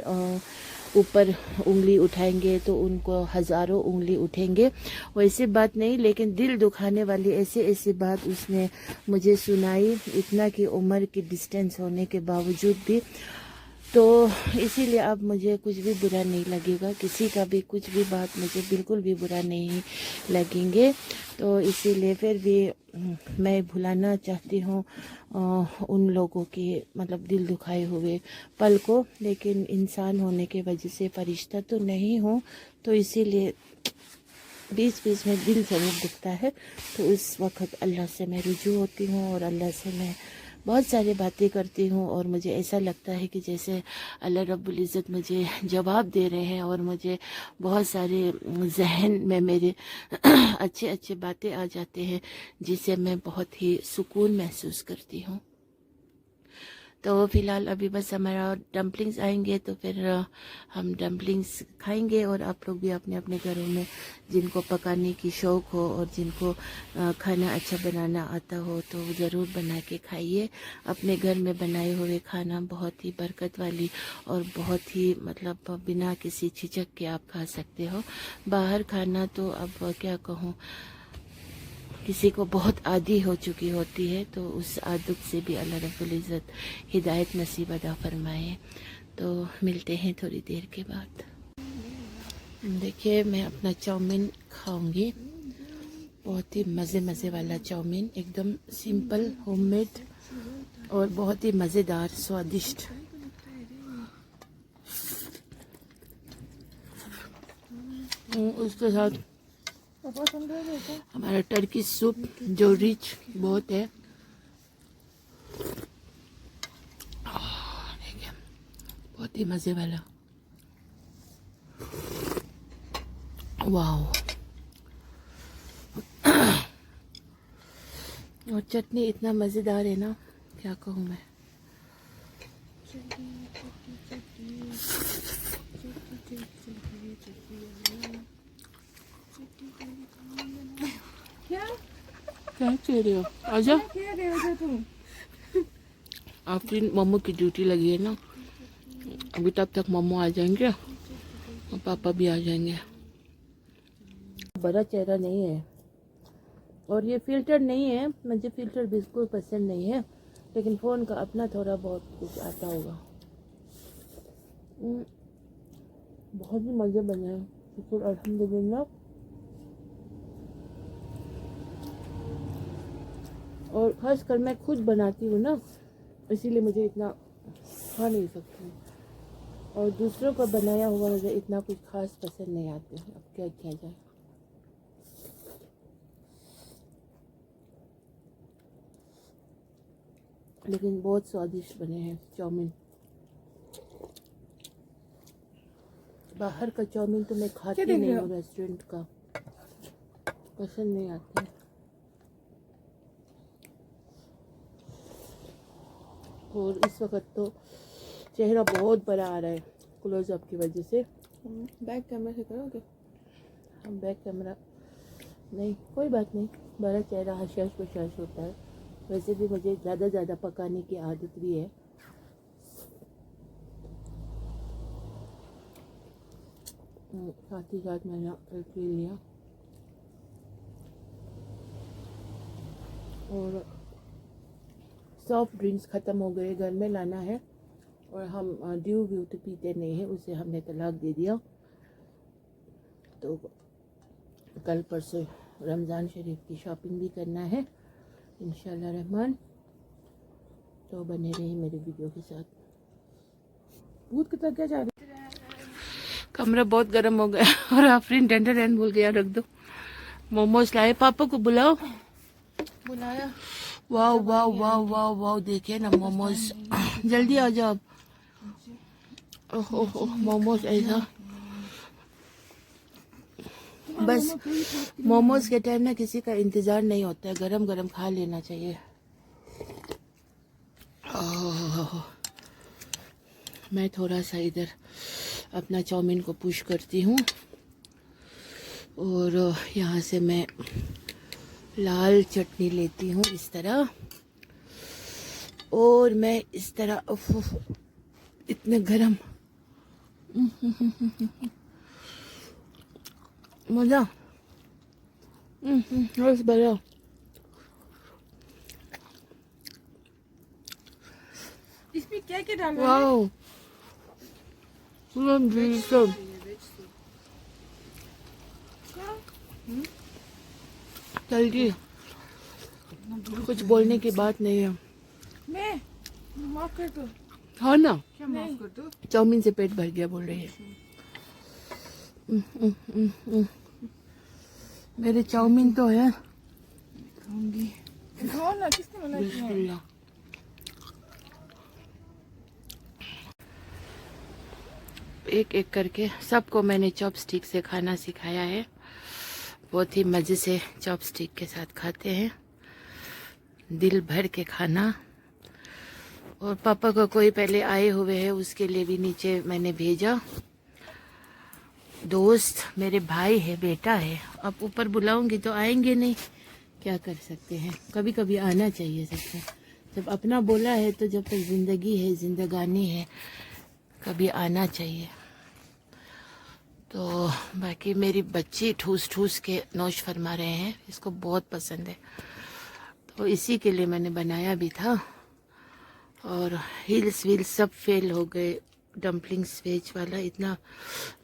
ऊपर उंगली उठाएंगे तो उनको हज़ारों उंगली उठेंगे, वैसे बात नहीं, लेकिन दिल दुखाने वाली ऐसे ऐसी बात उसने मुझे सुनाई, इतना की उम्र की डिस्टेंस होने के बावजूद भी। तो इसीलिए अब मुझे कुछ भी बुरा नहीं लगेगा, किसी का भी कुछ भी बात मुझे बिल्कुल भी बुरा नहीं लगेंगे। तो इसीलिए फिर भी मैं भुलाना चाहती हूँ उन लोगों के मतलब दिल दुखाए हुए पल को, लेकिन इंसान होने के वजह से फरिश्ता तो नहीं हूँ, तो इसीलिए बीच बीच में दिल ज़रूर दुखता है। तो उस वक़्त अल्लाह से मैं रुजू होती हूँ और अल्लाह से मैं बहुत सारी बातें करती हूँ, और मुझे ऐसा लगता है कि जैसे अल्लाह रब्बुल इज़्ज़त मुझे जवाब दे रहे हैं, और मुझे बहुत सारे जहन में मेरे अच्छे अच्छे बातें आ जाते हैं, जिससे मैं बहुत ही सुकून महसूस करती हूँ। तो फ़िलहाल अभी बस हमारा डम्पलिंग्स आएंगे, तो फिर हम डम्पलिंग्स खाएंगे, और आप लोग भी अपने अपने घरों में जिनको पकाने की शौक़ हो और जिनको खाना अच्छा बनाना आता हो, तो ज़रूर बना के खाइए। अपने घर में बनाए हुए खाना बहुत ही बरकत वाली और बहुत ही मतलब बिना किसी झिझक के आप खा सकते हो। बाहर खाना तो अब क्या कहूँ, किसी को बहुत आदी हो चुकी होती है, तो उस आदत से भी अल्लाह रब्बुल इज़्ज़त हिदायत नसीब अदा फरमाए। तो मिलते हैं थोड़ी देर के बाद। देखिए मैं अपना चाउमीन खाऊंगी, बहुत ही मज़े मज़े वाला चाउमीन, एकदम सिंपल होममेड और बहुत ही मज़ेदार स्वादिष्ट। उसके साथ हमारा टर्की सूप जो रिच बहुत है, देखिए बहुत ही मज़े वाला, वाह। और चटनी इतना मज़ेदार है ना, क्या कहूँ मैं। क्या कह रहे हो? आजा। आपकी मम्मू की ड्यूटी लगी है ना, अभी तब तक मम्मू आ जाएंगे और पापा भी आ जाएंगे। बड़ा चेहरा नहीं है और ये फिल्टर नहीं है, मुझे फिल्टर बिल्कुल पसंद नहीं है, लेकिन फ़ोन का अपना थोड़ा बहुत कुछ आता होगा। बहुत ही मज़े बने हैं, शुक्र अल्हम्दुलिल्लाह। और ख़ास कर मैं खुद बनाती हूँ ना, इसीलिए मुझे इतना खा नहीं सकती, और दूसरों का बनाया हुआ मुझे इतना कुछ खास पसंद नहीं आते। अब क्या किया जाए। लेकिन बहुत स्वादिष्ट बने हैं चाउमीन। बाहर का चाउमीन तो मैं खाती नहीं हूँ, रेस्टोरेंट का पसंद नहीं आता। और इस वक्त तो चेहरा बहुत बड़ा आ रहा है क्लोजअप की वजह से। बैक कैमरा से करोगे? हम बैक कैमरा नहीं, कोई बात नहीं, बड़ा चेहरा हशाश बशाश होता है। वैसे भी मुझे ज़्यादा पकाने की आदत भी है। साथ ही साथ मैंने एक ले लिया, और सॉफ्ट ड्रिंक्स ख़त्म हो गए, घर में लाना है, और हम ड्यू व्यू तो पीते नहीं हैं, उसे हमने तलाक दे दिया। तो कल परसों रमज़ान शरीफ की शॉपिंग भी करना है इंशाल्लाह रहमान। तो बने रहिए मेरे वीडियो के साथ। भूत कितना क्या जा रही? कमरा बहुत गर्म हो गया और आफरीन टेंडर एंड भूल गया रख दो। मोमोज लाए, पापा को बुलाओ। बुलाया? वाह वाह वाह वाह वाह, देखिए ना मोमोज, जल्दी आ जाओ। ओह ओह ओह, मोमोज ऐसा। बस मोमोज के टाइम ना किसी का इंतजार नहीं होता है, गरम गरम खा लेना चाहिए। ओह, मैं थोड़ा सा इधर अपना चाउमीन को पुश करती हूँ और यहाँ से मैं लाल चटनी लेती हूँ इस तरह, और मैं इस तरह उफ, उफ, इतने गरम मजा बस बड़ा। इसमें क्या क्या डाला है? वाओ सब जल्दी, कुछ बोलने की बात नहीं है। मैं माफ कर दो। हाँ ना, क्या माफ कर दो? चाउमीन से पेट भर गया बोल रही है। मेरे चाउमीन तो है। खाऊंगी। खाओ ना, किसने मना किया? बिस्मिल्लाह। एक एक करके सबको मैंने चॉपस्टिक से खाना सिखाया है। बहुत ही मज़े से चॉपस्टिक के साथ खाते हैं, दिल भर के खाना। और पापा को कोई पहले आए हुए हैं, उसके लिए भी नीचे मैंने भेजा। दोस्त मेरे भाई है, बेटा है। अब ऊपर बुलाऊंगी तो आएंगे नहीं, क्या कर सकते हैं। कभी कभी आना चाहिए सबको, जब अपना बोला है तो जब तक ज़िंदगी है, ज़िंदगानी है, कभी आना चाहिए। तो बाकी मेरी बच्ची ठूस ठूस के नोश फरमा रहे हैं, इसको बहुत पसंद है, तो इसी के लिए मैंने बनाया भी था। और हिल्स विल्स सब फेल हो गए। डम्पलिंग्स वेज वाला इतना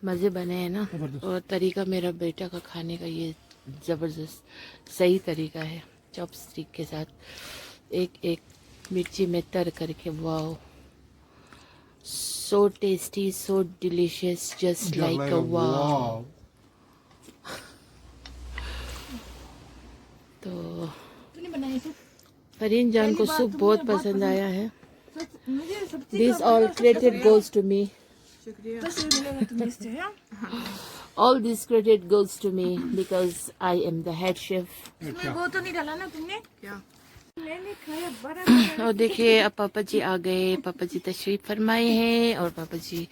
मज़े बने हैं ना, और तरीका मेरा बेटा का खाने का ये ज़बरदस्त सही तरीका है। चॉपस्टिक के साथ एक एक मिर्ची में तर करके, wow so tasty, so delicious, just like a wow. तो तूने बनाई सूप? फरीन जान को सूप बहुत पसंद आया है। मुझे सब्जी This all credit goes to me. शुक्रिया। 10 रुपये मिलेगा तुम्हें इससे, हाँ? All this credit goes to me because I am the head chef. इसमें वो तो नहीं डाला ना तुमने? क्या? मैंने खाया बड़ा। और देखिए अब पापा जी आ गए, पापा जी तशरीफ फरमाए हैं और पापा जी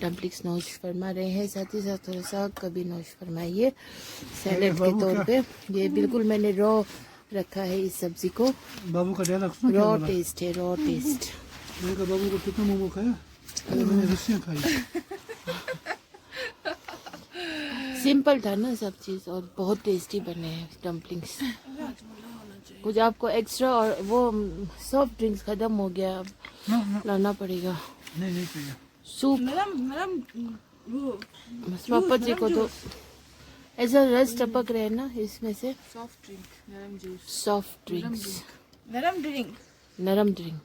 डम्पलिंग्स नोश फरमा रहे हैं। साथ ही साथ थोड़ा सा कभी नोश फरमाइए सैलेड के तौर पे। ये बिल्कुल मैंने रॉ रखा है इस सब्जी को, बाबू का डायलॉग सुना क्या रॉ बोला? टेस्ट है, रॉ टेस्ट। मैंने कहा बाबू को कितना मोमो खाया? मैंने रस्सियाँ खाई। सिंपल था ना सब चीज़, और बहुत टेस्टी बने हैं डम्पलिंग्स। कुछ आपको एक्स्ट्रा, और वो सॉफ्ट ड्रिंक्स खत्म हो गया, अब लाना पड़ेगा। नहीं चाहिए। सूप नरम वो बस पापा जी को तो ऐसा रस टपक रहे हैं ना इसमें से। सॉफ्ट ड्रिंक, नरम जूस, सॉफ्ट ड्रिंक्स, नरम ड्रिंक, नरम ड्रिंक,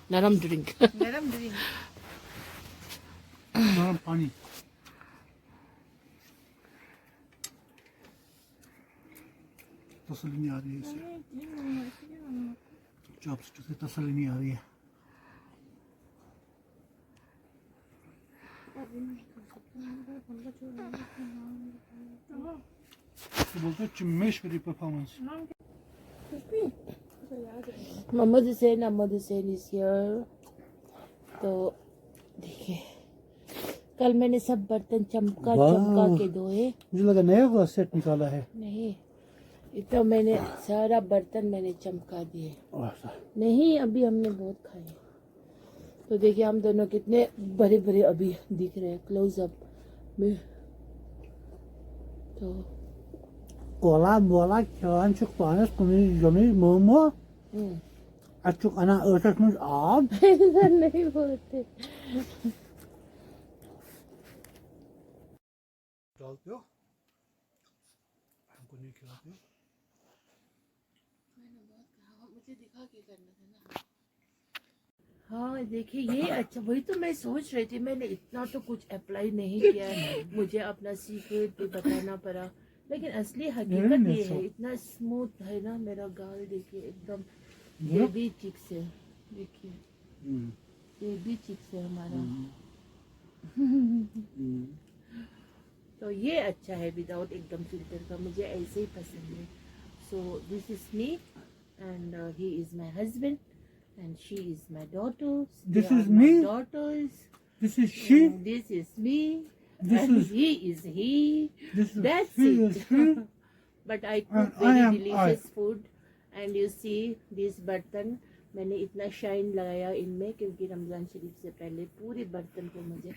नरम ड्रिंक। नरम ड्रिंक। नरम पानी। तसल्ली नहीं आ रही है इसे, चॉपस्टिक से तसल्ली नहीं आ रही है। तो बोलते हैं Chimmeshwari performance. Mohammad Hussain is here. तो देखिए कल मैंने सब बर्तन चमका के धोए। मुझे लगा नया सेट निकाला है। नहीं, इतना मैंने सारा बर्तन मैंने चमका दिए। नहीं, अभी हमने बहुत खाए। तो देखिए हम दोनों कितने बड़े बड़े अभी दिख रहे हैं क्लोजअप में। तो Kola bola jalan cuk panas kumis jami momo acuk anak urut mus ab ऐसा नहीं बोलते। डालते हो हमको नहीं खिलाते हो। मुझे दिखा के करना था ना। हाँ देखिए ये अच्छा, वही तो मैं सोच रही थी, मैंने इतना तो कुछ अप्लाई नहीं किया है, मुझे अपना सीक्रेट भी बताना पड़ा। लेकिन असली हकीकत ये है, इतना स्मूथ है ना मेरा गाल। देखिए एकदम बेबी चिक्स है, देखिए बेबी चिक्स है हमारा। तो ये अच्छा है विदाउट एकदम फिल्टर का, मुझे ऐसे ही पसंद है. So this is me and he is my husband and she is my daughters. This is me. Daughters. This is she. This is me. This and is- he is he. This is That's she it. is she. But I cook And I very am delicious food. And you see this बर्तन मैंने इतना शाइन लगाया इनमें क्योंकि रमज़ान शरीफ से पहले पूरे बर्तन को मुझे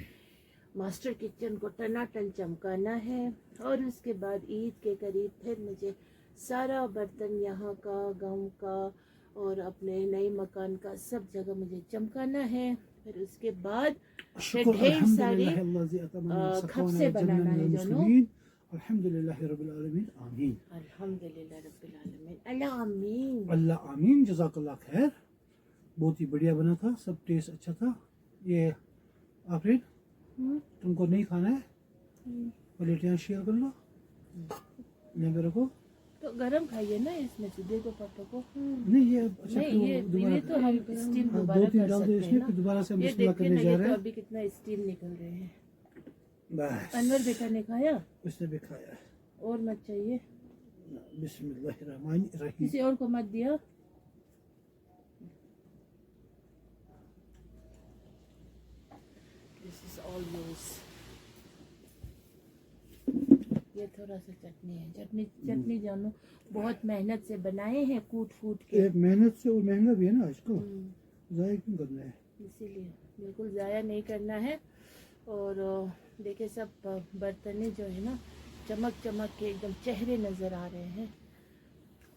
मास्टर किचन को टनाटन चमकाना है. और उसके बाद ईद के करीब फिर मुझे सारा बर्तन यहाँ का, गांव का और अपने नए मकान का सब जगह मुझे चमकाना है. फिर उसके बाद फिर शुक्र ढेर सारे अल्हम्दुलिल्लाह अल्लाज़ी अतमन्ना खप सखाना से जन्नत बनाना है मिनल दोनों. मुस्लिमीन. अल्हम्दुलिल्लाह रब्बिल आलमीन. आमीन. अल्हम्दुलिल्लाह रब्बिल आलमीन. अल्लाह आमीन. अल्लाह आमीन. जज़ाकल्लाह खैर. बहुत ही बढ़िया बना था, सब टेस्ट अच्छा था. ये आफरीन तुमको नहीं खाना है? प्लेट यहाँ शेयर कर लो. यहाँ पे रखो. तो गरम खाइए ना, इसमें से दे दो पापा को. नहीं ये अच्छा नहीं फिर ये वो दोबारा तो हम स्टीम हाँ, दोबारा दो तीन कर डाल दो सकते इसमें, हैं ना. फिर दोबारा से हम ये बिस्मिल्लाह देखिए करने ना, जा ये रहे तो हैं. अभी कितना स्टीम निकल रहे हैं. बस अनवर बेटा ने खाया उसने भी खाया है. और मत चाहिए, बिस्मिल्लाहिर्रहमानिर्रहीम. किसी और को मत दिया. This is all yours. ये थोड़ा सा चटनी है. चटनी जानो बहुत मेहनत से बनाए हैं, कूट फूट के. एक मेहनत से और महंगा भी है ना आजकल. हम्म, जाया क्यों करना है? इसीलिए बिल्कुल ज़ाया नहीं करना है. और देखिए सब बर्तने जो है ना चमक चमक के एकदम चेहरे नज़र आ रहे हैं.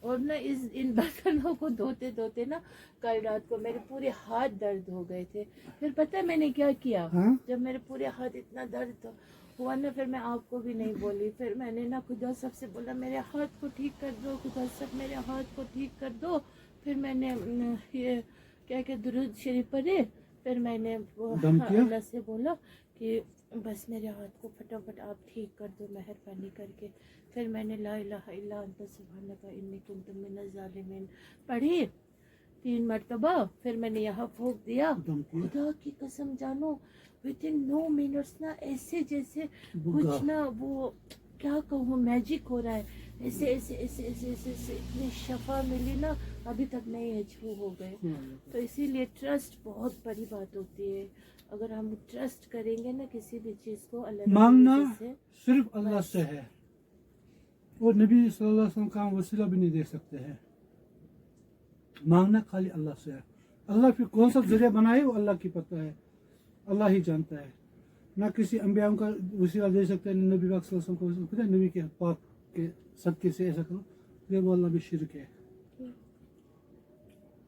और ना इन बर्तनों को धोते धोते ना कल रात को मेरे पूरे हाथ दर्द हो गए थे. फिर पता है मैंने क्या किया? हाँ? जब मेरे पूरे हाथ इतना दर्द हुआ ना, फिर मैं आपको भी नहीं बोली. फिर मैंने ना खुदा सब से बोला मेरे हाथ को ठीक कर दो, खुदा सब मेरे हाथ को ठीक कर दो. फिर मैंने ये क्या क्या दुरूद शरीफ पढ़े. फिर मैंने दम किया? अल्लाह से बोला कि बस मेरे हाथ को फटाफट आप ठीक कर दो मेहरबानी करके. फिर मैंने ला इलाहा इल्ला अंता सुब्हानका इन्नी कुन्तु मिनज़ ज़ालिमीन पढ़ी 3 मरतबा. फिर मैंने यहाँ फूंक दिया. दम किया? खुदा की कसम जानो विद इन 9 मिनट्स ना ऐसे जैसे बुगा. कुछ ना वो क्या कहूँ मैजिक हो रहा है. ऐसे ऐसे ऐसे ऐसे ऐसे ऐसे इतनी शफा मिली ना, अभी तक नहीं है, छू हो गए. तो इसीलिए ट्रस्ट बहुत बड़ी बात होती है. अगर हम ट्रस्ट करेंगे ना किसी भी चीज़ को, अल्लाह मांगना से सिर्फ अल्लाह से है और नबी सल्लल्लाहु अलैहि वसल्लम का वसीला भी नहीं दे सकते हैं. मांगना खाली अल्लाह से है. अल्लाह फिर कौन सा जरिया बनाए वो अल्लाह की पता है, अल्लाह ही जानता है. ना किसी अंबिया का वसीला दे सकते हैं, नबी पाक सल्लल्लाहु अलैहि वसल्लम को पता है, नबी के पाक के सदके से ऐसा करो, ये वो अल्लाह भी शिरक है.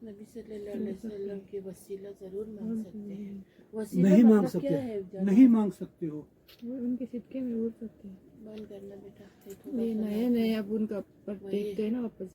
नबी सल्लल्लाहु अलैहि वसल्लम के वसीला जरूर मांग सकते हैं. वसीला नहीं मांग मतलब क्या है? सकते, नहीं मांग सकते हो. वो उनके सिक्के में उड़ सकते हैं. बंद करना बेटा. ये नए नए अब उनका पर देखते हैं ना वापस.